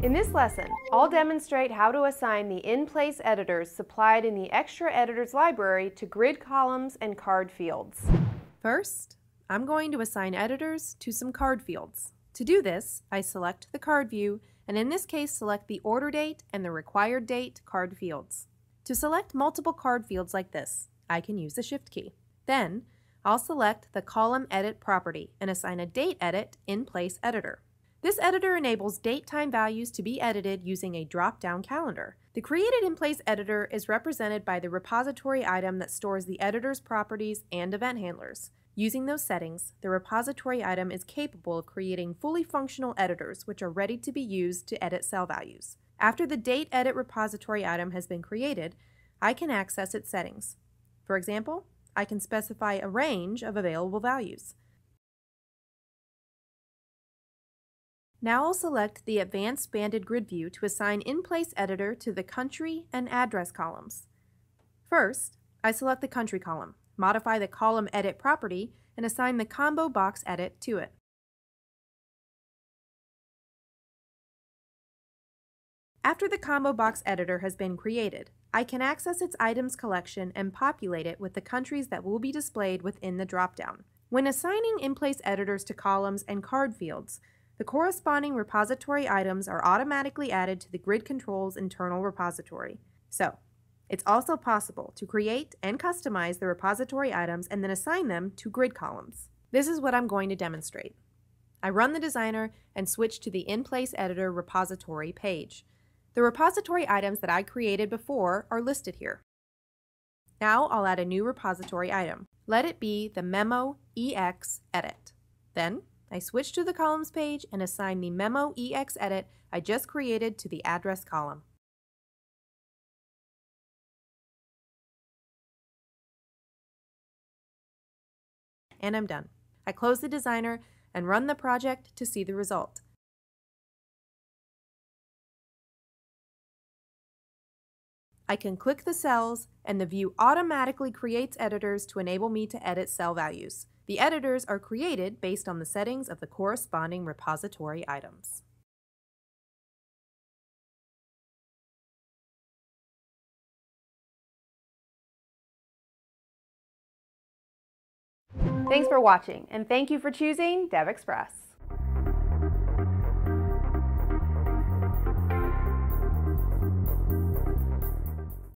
In this lesson, I'll demonstrate how to assign the in-place editors supplied in the Extra Editors library to grid columns and card fields. First, I'm going to assign editors to some card fields. To do this, I select the card view, and in this case select the order date and the required date card fields. To select multiple card fields like this, I can use the Shift key. Then, I'll select the Column Edit property and assign a Date Edit in-place editor. This editor enables date-time values to be edited using a drop-down calendar. The created in-place editor is represented by the repository item that stores the editor's properties and event handlers. Using those settings, the repository item is capable of creating fully functional editors which are ready to be used to edit cell values. After the Date Edit repository item has been created, I can access its settings. For example, I can specify a range of available values. Now I'll select the Advanced Banded Grid view to assign in-place editor to the country and address columns. First, I select the country column, modify the column edit property, and assign the combo box edit to it. After the combo box editor has been created, I can access its items collection and populate it with the countries that will be displayed within the dropdown. When assigning in-place editors to columns and card fields, the corresponding repository items are automatically added to the Grid Control's internal repository. So, it's also possible to create and customize the repository items and then assign them to grid columns. This is what I'm going to demonstrate. I run the designer and switch to the In-Place Editor repository page. The repository items that I created before are listed here. Now I'll add a new repository item. Let it be the Memo EX Edit. Then, I switch to the Columns page and assign the Memo EX Edit I just created to the Address column. And I'm done. I close the designer and run the project to see the result. I can click the cells and the view automatically creates editors to enable me to edit cell values. The editors are created based on the settings of the corresponding repository items. Thanks for watching, and thank you for choosing DevExpress.